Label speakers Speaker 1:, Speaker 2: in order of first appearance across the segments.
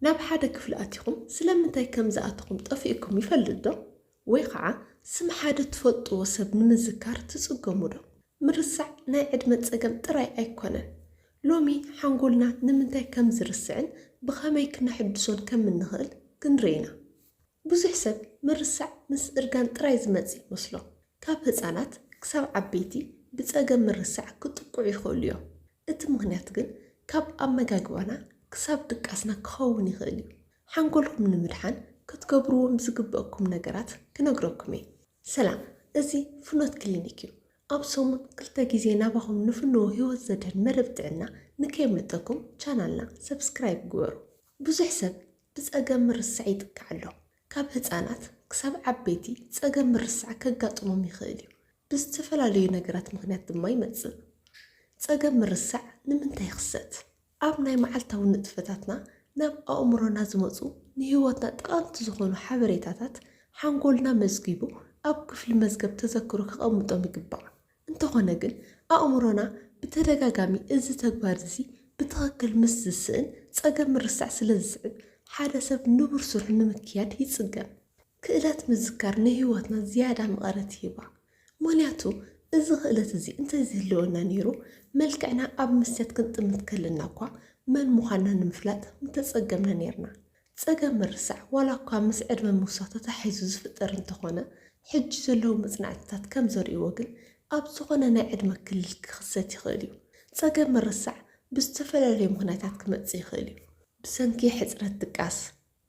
Speaker 1: ናብ ሓደ ክፍሊ ኣትኹም ስለምንታይ ከም ዝኣትኹም ጠፊእኩም ይፈልጥ ዶ? ወይ ከዓ ስም ሓደ ትፈልጥዎ ሰብ ንምዝካር ትጽገሙ ዶ? ምርሳዕ ናይ ዕድመ ጸገም ጥራይ ኣይኮነን። ሎሚ ሓንጎልና ንምንታይ ከም ዝርስዕን ብኸመይ ክነሕድሶን ከም እንኽእል ክንርኢና። ብዙሕ ሰብ ምርሳዕ ምስ እርጋን ጥራይ ዝመጽእ ይመስሎ። ካብ ህፃናት ክሳብ ዓበይቲ ብጸገም ምርሳዕ ክጥቅዑ ይኽእሉ እዮም። እቲ ምኽንያት ግን ካብ ኣመጋግባና ክሳብ ድቃስና ክኸውን ይኽእል እዩ። ሓንጎልኩም ንምድሓን ክትገብርዎም ዝግበአኩም ነገራት ክነግረኩም እየ። ሰላም፣ እዚ ፍኖት ክሊኒክ እዩ። ኣብ ሰሙን 2 ግዜ ናባኹም ንፍንዎ ህይወት ዘድህን መደብ ጥዕና ንከየምልጠኩም ቻናልና ሰብስክራይብ ግበሩ። ብዙሕ ሰብ ብጸገም ምርሳዕ ይጥቃዕ ኣሎ። ካብ ህፃናት ክሳብ ዓበይቲ ጸገም ምርሳዕ ከጋጥሞም ይኽእል እዩ። ብዝተፈላለዩ ነገራት ምኽንያት ድማ ይመጽእ። ጸገም ምርሳዕ ንምንታይ ይኽሰት? ኣብ ናይ መዓልታዊ ንጥፈታትና ናብ ኣእምሮና ዝመፁ ንህይወትና ጠቐምቲ ዝኾኑ ሓበሬታታት ሓንጎልና መዝጊቡ ኣብ ክፍሊ መዝገብ ተዘክሮ ከቐምጦም ይግባእ። እንተኾነ ግን ኣእምሮና ብተደጋጋሚ እዚ ተግባር እዚ ብትኽክል ምስ ዝስእን ጸገም ምርሳዕ ስለ ዝስዕብ ሓደ ሰብ ንቡር ስርሑ ንምክያድ ይጽገም። ክእለት ምዝካር ንህይወትና ዝያዳ መቐረት ይህባ። ምክንያቱ እዚ ክእለት እዚ እንተዝህልወና ነይሩ መልክዕና ኣብ መስትያት ክንጥምት ከለና እኳ መን ምዃንና ንምፍላጥ ምተጸገምና ነርና። ጸገም ምርሳዕ ዋላ እኳ ምስ ዕድመ ምውሳኽ ተታሒዙ ዝፍጠር እንተኾነ ሕጂ ዘለዉ መጽናዕትታት ከም ዘርእይዎ ግን ኣብ ዝኾነ ናይ ዕድመ ክልል ክኽሰት ይኽእል እዩ። ጸገም ምርሳዕ ብዝተፈላለዩ ምኽንያታት ክመጽእ ይኽእል እዩ። ብሰንኪ ሕፅረት ድቃስ፣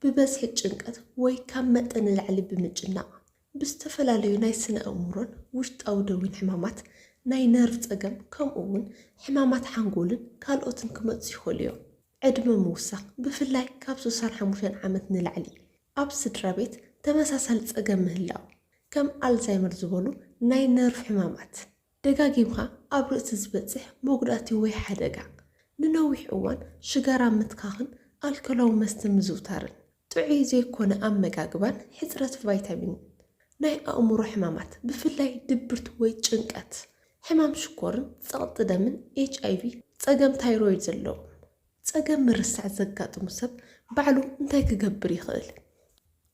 Speaker 1: ብበዝሒ ጭንቀት ወይ ካብ መጠን ንላዕሊ ብምጭናቕ፣ ብዝተፈላለዩ ናይ ስነ ኣእምሮን ውሽጣዊ ደዌን ሕማማት፣ ናይ ነርቭ ጸገም ከምኡውን ሕማማት ሓንጎልን ካልኦትን ክመጽኡ ይኽእሉ እዮም። ዕድመ ምውሳኽ ብፍላይ ካብ 65 ዓመት ንላዕሊ ኣብ ስድራ ቤት ተመሳሳሊ ጸገም ምህላው ከም ኣልዛይመር ዝበሉ ናይ ነርቭ ሕማማት፣ ደጋጊምካ ኣብ ርእሲ ዝበጽሕ መጉዳእቲ ወይ ሓደጋ፣ ንነዊሕ እዋን ሽጋራ ምትካኽን ኣልኮላዊ መስተ ምዝውታርን፣ ጥዑይ ዘይኮነ ኣመጋግባን ሕፅረት ቫይታሚንን፣ ናይ ኣእምሮ ሕማማት ብፍላይ ድብርት ወይ ጭንቀት፣ ሕማም ሽኮርን ጸቕጢ ደምን HIV፣ ጸገም ታይሮይድ ዘለዎም። ጸገም ምርሳዕ ዘጋጥሙ ሰብ ባዕሉ እንታይ ክገብር ይኽእል?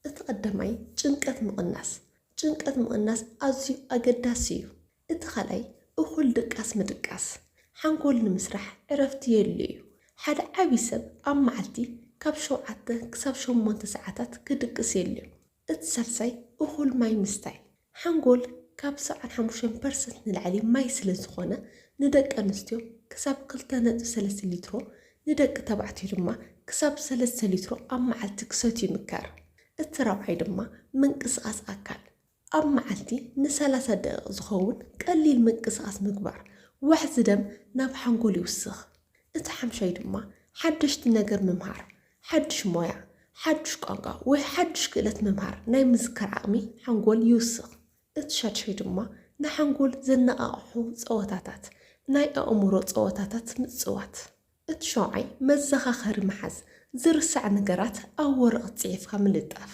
Speaker 1: እቲ ቀዳማይ ጭንቀት ምቕናስ። ጭንቀት ምቕናስ ኣዝዩ ኣገዳሲ እዩ። እቲ ካልኣይ እኹል ድቃስ ምድቃስ። ሓንጎል ንምስራሕ ዕረፍቲ የድልዮ እዩ። ሓደ ዓብይ ሰብ ኣብ መዓልቲ ካብ 7 ክሳብ 8 ሰዓታት ክድቅስ የድልዮ። እቲ ሳልሳይ እኹል ማይ ምስታይ። ሓንጎል ካብ 75% ንላዕሊ ማይ ስለ ዝኾነ ንደቂ ኣንስትዮ ክሳብ 2.3 ሊትሮ ንደቂ ተባዕትዮ ድማ ክሳብ 3 ሊትሮ ኣብ መዓልቲ ክሰትዩ ይምከር። እቲ ራብዓይ ድማ ምንቅስቓስ ኣካል። ኣብ መዓልቲ ን30 ደቂቕ ዝኸውን ቀሊል ምንቅስቓስ ምግባር ዋሕዚ ደም ናብ ሓንጎል ይውስኽ። እቲ ሓምሻይ ድማ ሓድሽቲ ነገር ምምሃር፣ ሓድሽ ሞያ፣ ሓድሽ ቋንቋ ወይ ሓድሽ ክእለት ምምሃር ናይ ምዝካር ዓቕሚ ሓንጎል ይውስኽ። እቲ ሻድሻይ ድማ ንሓንጎል ዘነቓቕሑ ፀወታታት፣ ናይ ኣእምሮ ፀወታታት ምፅዋት። እቲ ሸውዓይ መዘኻኸሪ መሓዝ፣ ዝርሳዕ ነገራት ኣብ ወረቐት ጽሒፍካ ምልጣፍ።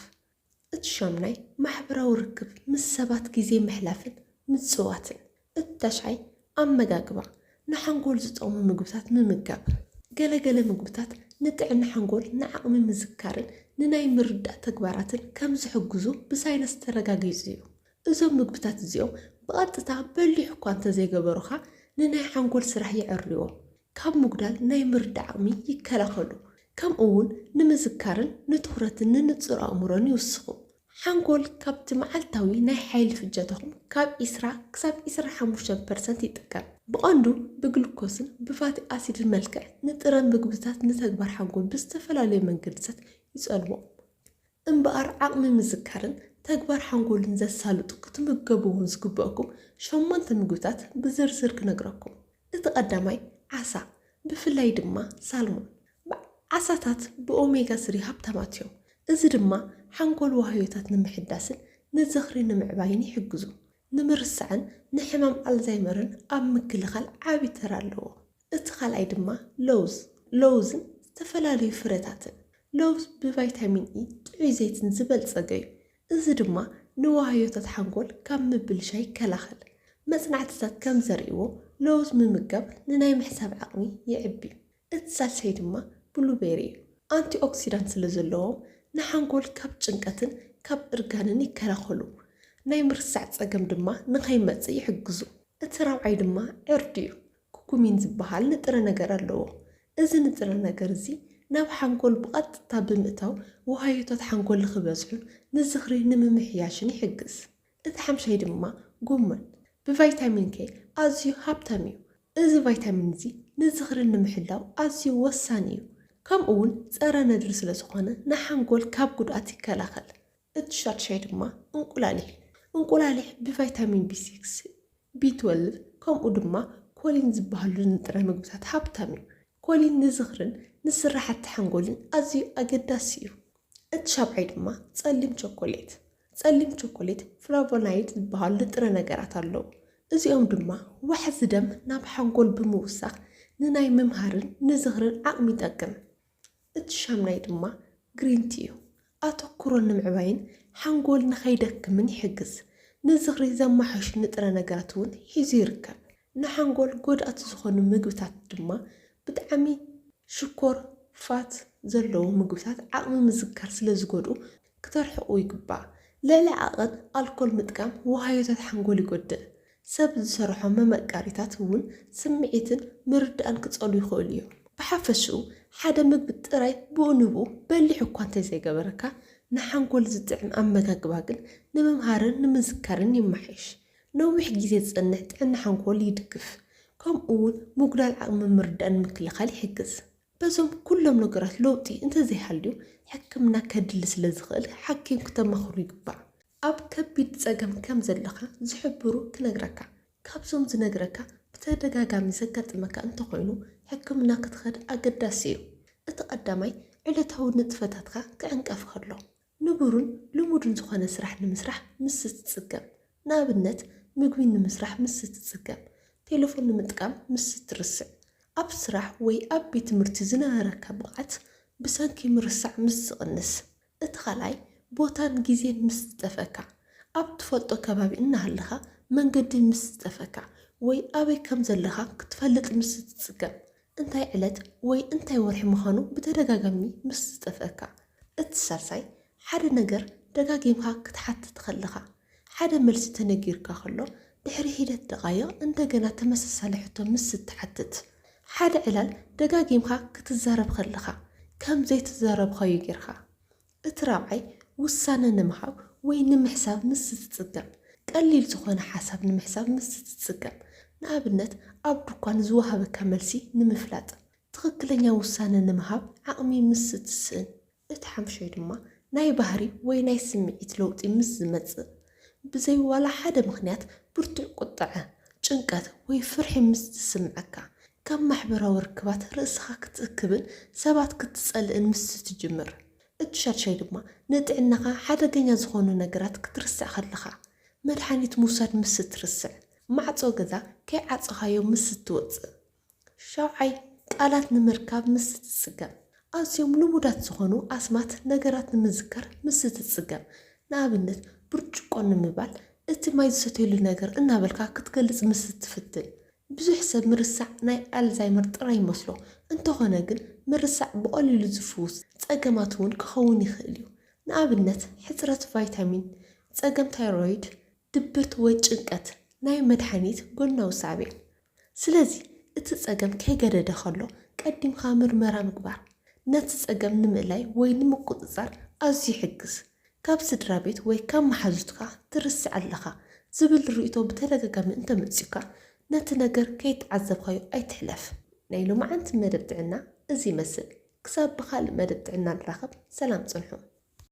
Speaker 1: እቲ ሻምናይ ማሕበራዊ ርክብ ምስ ሰባት ግዜ ምሕላፍን ምፅዋትን። እቲ ታሽዓይ ኣመጋግባ፣ ንሓንጎል ዝጠቕሙ ምግብታት ምምጋብ። ገለገለ ምግብታት ንጥዕና ሓንጎል ንዓቕሚ ምዝካርን ንናይ ምርዳእ ተግባራትን ከም ዝሕግዙ ብሳይንስ ተረጋጊጹ እዩ። እዞም ምግብታት እዚኦም ብቐጥታ በሊሕ እኳ እንተዘይገበሩኻ ንናይ ሓንጎል ስራሕ ይዕርይዎ፣ ካብ ምጉዳል ናይ ምርዳእ ዓቕሚ ይከላኸሉ፣ ከምኡውን ንምዝካርን ንትኹረትን ንንጹር ኣእምሮን ይውስኹ። ሓንጎል ካብቲ መዓልታዊ ናይ ሓይሊ ፍጀትኹም ካብ 20 ክሳብ 25% ይጥቀም። ብቐንዱ ብግሉኮስን ብፋቲ ኣሲድን መልክዕ ንጥረ ምግብታት ንተግባር ሓንጎል ብዝተፈላለዩ መንገድታት ይጸልዎ። እምበኣር ዓቕሚ ምዝካርን ተግባር ሓንጎልን ዘሳልጡ ክትምገቡውን ዝግበአኩም 8 ምግብታት ብዝርዝር ክነግረኩም። እቲ ቀዳማይ ዓሳ፣ ብፍላይ ድማ ሳልሞን። ዓሳታት ብኦሜጋ 3 ሃብታማት እዮም። እዚ ድማ ሓንጎል ዋህዮታት ንምሕዳስን ንዝኽሪ ንምዕባይን ይሕግዙ። ንምርሳዕን ንሕማም ኣልዛይመርን ኣብ ምክልኻል ዓብይ ተራ ኣለዎ። እቲ ካልኣይ ድማ ለውዝ፣ ለውዝን ዝተፈላለዩ ፍረታትን። ለውዝ ብቫይታሚን ኢ ጥዑይ ዘይትን ዝበልጸገ እዩ። እዚ ድማ ንዋህዮታት ሓንጎል ካብ ምብልሻይ ይከላኸል። መጽናዕትታት ከም ዘርእይዎ ለውዝ ምምጋብ ንናይ ምሕሳብ ዓቕሚ ይዕቢ። እቲ ሳልሳይ ድማ ብሉቤሪ እዩ። ኣንቲ ኦክሲዳንት ስለ ዘለዎም ንሓንጎል ካብ ጭንቀትን ካብ እርጋንን ይከላኸሉ። ናይ ምርሳዕ ፀገም ድማ ንኸይመጽእ ይሕግዙ። እቲ ራብዓይ ድማ ዕርዲ እዩ። ኩኩሚን ዝበሃል ንጥረ ነገር ኣለዎ። እዚ ንጥረ ነገር እዚ ናብ ሓንጎል ብቐጥታ ብምእታው ወሃዮታት ሓንጎል ንኽበዝሑን ንዝኽሪ ንምምሕያሽን ይሕግዝ። እቲ ሓምሻይ ድማ ጎመን ብቫይታሚን ኬ ኣዝዩ ሃብታም እዩ። እዚ ቫይታሚን እዚ ንዝኽሪ ንምሕላው ኣዝዩ ወሳኒ እዩ። ከምኡ እውን ፀረ ነድሪ ስለ ዝኾነ ንሓንጎል ካብ ጉድኣት ይከላኸል። እቲ ሻድሻይ ድማ እንቁላሊሕ ብቫይታሚን ቢ6 ቢ12 ከምኡ ድማ ኮሊን ዝበሃሉ ንጥረ ምግብታት ሃብታም እዩ። ኮሊን ንዝኽርን ንስራሕቲ ሓንጎልን ኣዝዩ ኣገዳሲ እዩ። እቲ ሻብዓይ ድማ ጸሊም ቾኮሌት ፍላቮናይድ ዝበሃሉ ንጥረ ነገራት ኣለዉ። እዚኦም ድማ ዋሕዚ ደም ናብ ሓንጎል ብምውሳኽ ንናይ ምምሃርን ንዝኽርን ዓቕሚ ይጠቅም። እቲ ሻምናይ ድማ ግሪንቲ እዩ። ኣተኩሮ ንምዕባይን ሓንጎል ንኸይደክምን ይሕግዝ። ንዝኽሪ ዘማሓሹ ንጥረ ነገራት እውን ሒዙ ይርከብ። ንሓንጎል ጎድኣቲ ዝኾኑ ምግብታት ድማ ብጣዕሚ ሽኮር ፋት ዘለዎ ምግብታት ዓቕሚ ምዝካር ስለ ዝጎድኡ ክተርሕቑ ይግባእ። ልዕሊ ዓቐን ኣልኮል ምጥቃም ወሃዮታት ሓንጎል ይጎድእ። ሰብ ዝሰርሖ መመቃሪታት እውን ስምዒትን ምርዳእን ክጸሉ ይኽእሉ እዮም። ብሓፈሽኡ ሓደ ምግቢ ጥራይ ብኡንብኡ በሊሕ እኳ እንተዘይገበረካ ንሓንጎል ዝጥዕም ኣመጋግባ ግን ንምምሃርን ንምዝካርን ይመሓይሽ። ነዊሕ ግዜ ዝጸንሕ ጥዕና ሓንጎል ይድግፍ። ከምኡ እውን ምጉዳል ዓቕሚ ምርዳእን ምክልኻል ይሕግዝ። በዞም ኩሎም ነገራት ለውጢ እንተዘይሃልዩ ሕክምና ከድሊ ስለ ዝኽእል ሓኪም ክተማኽሩ ይግባእ። ኣብ ከቢድ ፀገም ከም ዘለኻ ዝሕብሩ ክነግረካ ካብዞም ዝነግረካ ብተደጋጋሚ ዘጋጥመካ እንተኾይኑ ሕክምና ክትኸድ ኣገዳሲ እዩ። እቲ ቀዳማይ ዕለታዊ ንጥፈታትካ ክዕንቀፍ ከሎ ንቡርን ልሙድን ዝኾነ ስራሕ ንምስራሕ ምስ ትጽገም። ንኣብነት ምግቢ ንምስራሕ ምስ ትጽገም፣ ቴሌፎን ንምጥቃም ምስ ትርስዕ፣ ኣብ ስራሕ ወይ ኣብ ቤት ትምህርቲ ዝነበረካ ብቕዓት ብሰንኪ ምርሳዕ ምስ ዝቕንስ። እቲ ካልኣይ ቦታን ግዜን ምስ ዝጠፈካ ኣብ ትፈልጦ ከባቢ እናሃለኻ መንገዲ ምስ ዝጠፈካ ወይ ኣበይ ከም ዘለኻ ክትፈልጥ ምስ ትጽገም። እንታይ ዕለት ወይ እንታይ ወርሒ ምዃኑ ብተደጋጋሚ ምስ ዝጠፈካ። እቲ ሳልሳይ ሓደ ነገር ደጋጊምካ ክትሓትት ከለኻ ሓደ መልሲ ተነጊርካ ከሎ ድሕሪ ሂደት ደቓይቕ እንደገና ተመሳሳሊ ሕቶ ምስ ትሓትት። ሓደ ዕላል ደጋጊምካ ክትዛረብ ከለኻ ከም ዘይትዛረብካዮ ጌርካ። እቲ ራብዓይ ውሳነ ንምሃብ ወይ ንምሕሳብ ምስ ትጽገም። ቀሊል ዝኾነ ሓሳብ ንምሕሳብ ምስ ትጽገም። ንኣብነት ኣብ ድኳን ዝወሃበካ መልሲ ንምፍላጥ፣ ትኽክለኛ ውሳነ ንምሃብ ዓቕሚ ምስ ትስእን። እቲ ሓምሻይ ድማ ናይ ባህሪ ወይ ናይ ስምዒት ለውጢ ምስ ዝመጽእ ብዘይ ዋላ ሓደ ምኽንያት ብርቱዕ ቁጥዐ፣ ጭንቀት ወይ ፍርሒ ምስ ዝስምዐካ ካብ ማሕበራዊ ርክባት ርእስኻ ክትእክብን ሰባት ክትጸልእን ምስ ትጅምር። እቲ ሻድሻይ ድማ ንጥዕናኻ ሓደገኛ ዝኾኑ ነገራት ክትርስዕ ከለኻ መድሓኒት ምውሳድ ምስ ትርስዕ፣ ማዕጾ ገዛ ከይዓጽኻዮ ምስ ትወፅእ። ሻውዓይ ቃላት ንምርካብ ምስ ትጽገም። ኣዝዮም ልሙዳት ዝኾኑ ኣስማት ነገራት ንምዝካር ምስ ትጽገም። ንኣብነት ብርጭቆ ንምባል እቲ ማይ ዝሰተየሉ ነገር እናበልካ ክትገልጽ ምስ ትፍትን። ብዙሕ ሰብ ምርሳዕ ናይ ኣልዛይመር ጥራይ ይመስሎ እንተኾነ ግን ምርሳዕ ብቐሊሉ ዝፍውስ ፀገማት እውን ክኸውን ይኽእል እዩ። ንኣብነት ሕፅረት ቫይታሚን፣ ፀገም ታይሮይድ፣ ድብርት ወይ ጭንቀት፣ ናይ መድሓኒት ጎናዊ ሳዕቤ። ስለዚ እቲ ፀገም ከይገደደ ከሎ ቀዲምካ ምርመራ ምግባር ነቲ ፀገም ንምእላይ ወይ ንምቁፅፃር ኣዝዩ ይሕግዝ። ካብ ስድራ ቤት ወይ ካብ መሓዙትካ ትርስዕ ኣለኻ ዝብል ርእቶ ብተደጋጋሚ እንተመፂካ ነቲ ነገር ከይተዓዘብካዮ ኣይትሕለፍ። ናይ ሎማዓንቲ መደብ ጥዕና እዚ ይመስል። ክሳብ ብኻልእ መደብ ጥዕና ንራኸብ። ሰላም ፅንሑ።